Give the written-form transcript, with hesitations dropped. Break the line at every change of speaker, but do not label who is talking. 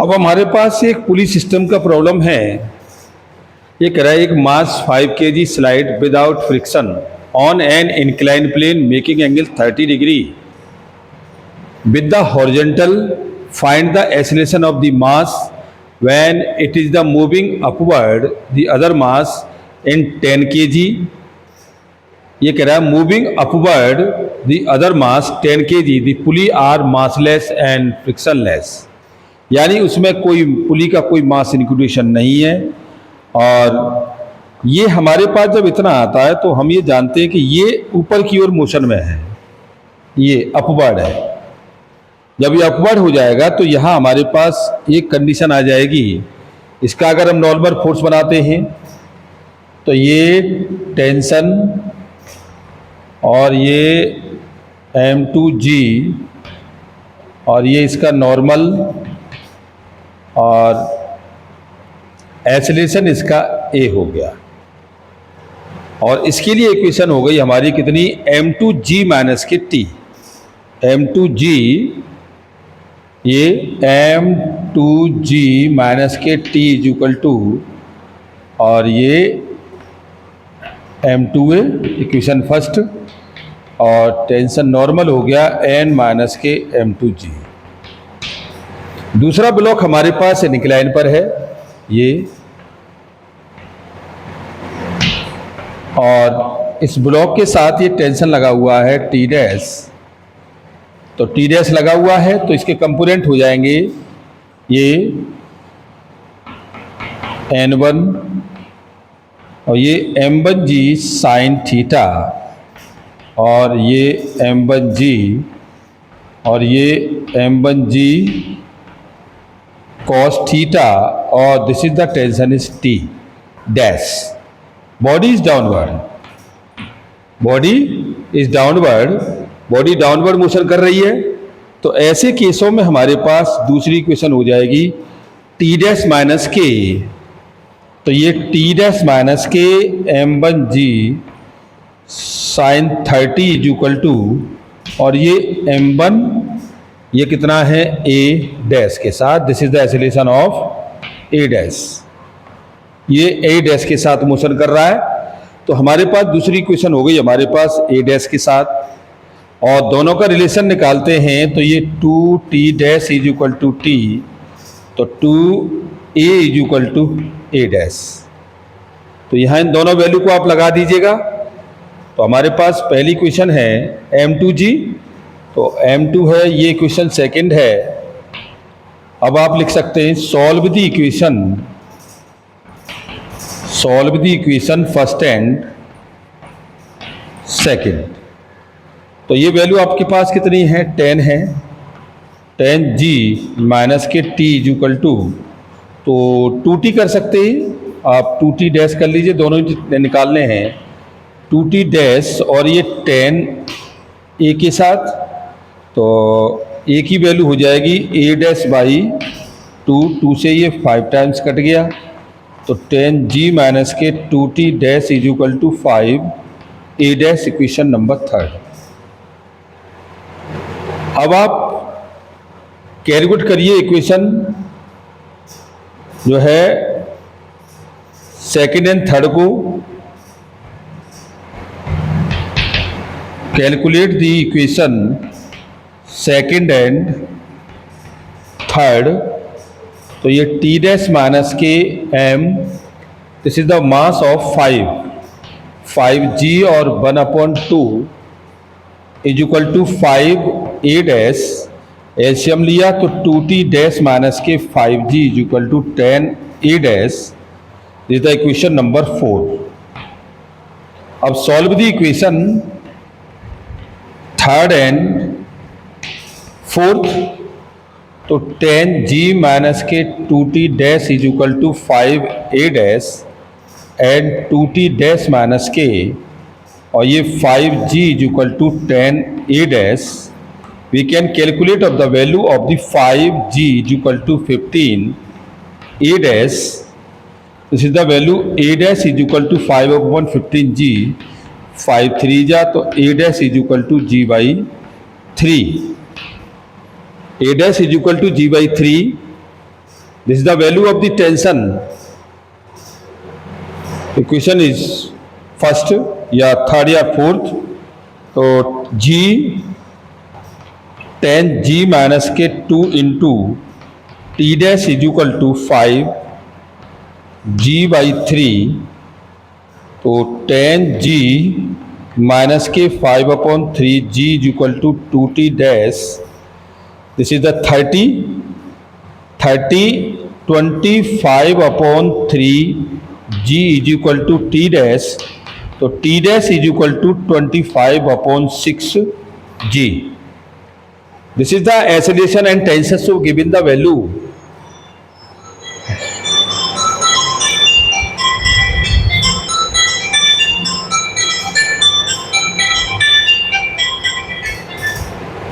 अब हमारे पास एक पुली सिस्टम का प्रॉब्लम है। ये कह रहा है एक mass 5 kg slide without friction on an incline plane making angle 30 degree with the horizontal find the acceleration of the mass when it is the moving upward the other mass in 10 kg। ये कह रहा है moving upward the other mass 10 kg the pulley are massless and frictionless, यानी उसमें कोई पुली का कोई मास इंक्लूडेशन नहीं है। और ये हमारे पास जब इतना आता है तो हम ये जानते हैं कि ये ऊपर की ओर मोशन में है, ये अपवर्ड है। जब ये अपवर्ड हो जाएगा तो यहाँ हमारे पास एक कंडीशन आ जाएगी। इसका अगर हम नॉर्मल फोर्स बनाते हैं तो ये टेंशन और ये M2G और ये इसका नॉर्मल और एक्सेलरेशन इसका A हो गया। और इसके लिए इक्वेशन हो गई हमारी कितनी, M2G माइनस के T। M2G, ये M2G माइनस के T इज इक्वल टू, और ये M2A इक्वेशन फर्स्ट, और टेंशन नॉर्मल हो गया N माइनस के M2G। दूसरा ब्लॉक हमारे पास इंक्लाइन पर है ये, और इस ब्लॉक के साथ ये टेंशन लगा हुआ है T डैश। तो T डैश लगा हुआ है तो इसके कंपोनेंट हो जाएंगे ये N1 और ये M1G साइन थीटा, और ये M1G और ये M1G cos थीटा, और this is the tension is T dash. Body is downward, body is downward, body downward motion कर रही है। तो ऐसे केसों में हमारे पास दूसरी इक्वेशन हो जाएगी T डैश माइनस के। तो ये T डैश माइनस के M1G sign 30 is equal to, और ये M1 ये कितना है A डैश के साथ, this is the acceleration of A dash. ये A डैश के साथ मोशन कर रहा है। तो हमारे पास दूसरी इक्वेशन हो गई हमारे पास A डैश के साथ, और दोनों का रिलेशन निकालते हैं तो ये 2T dash is equal to T, तो 2A is equal to A dash. तो यहाँ इन दोनों वैल्यू को आप लगा दीजिएगा। तो हमारे पास पहली इक्वेशन है M2G, तो M2 है, ये इक्वेशन सेकंड है। अब आप लिख सकते हैं solve the equation first and second. तो ये वैल्यू आपके पास कितनी है, 10 है। 10G माइनस के T इज इक्वल टू, तो 2T कर सकते हैं आप, 2T डैश कर लीजिए, दोनों निकालने हैं 2T डैश, और ये 10 A के साथ, तो A की वैल्यू हो जाएगी A डैश बाई 2 से ये 5 टाइम्स कट गया, तो 10G माइनस के 2T dash is equal to 5 A dash, equation number third. अब आप कैलकुलेट करिए इक्वेशन जो है सेकंड एंड थर्ड को। Calculate the equation second and third. तो ये T डैश माइनस के M, this is the mass of 5G और 1/2 is equal to 5A dash. LCM लिया तो 2T डैश माइनस के 5G is equal to 10A dash, is the equation number 4। अब solve the equation third and fourth. तो 10G minus के 2T dash is equal to 5A dash and 2T dash minus के, और ये 5G is equal to 10A dash. We can calculate of the value of the 5G is equal to 15A dash. This is the value A dash is equal to 5/15G, 5 3 जा तो A dash is equal to G by 3। A dash is equal to G by 3 This is the value of the tension. Equation is first या third या fourth. तो G tan G minus के 2 into T dash is equal to 5 G by 3. तो tan G minus के 5/3 G is equal to 2T dash. This is the 30 25/3 G is equal to T dash. तो T dash is equal to 25/6 G. This is the acceleration and tension. So given the value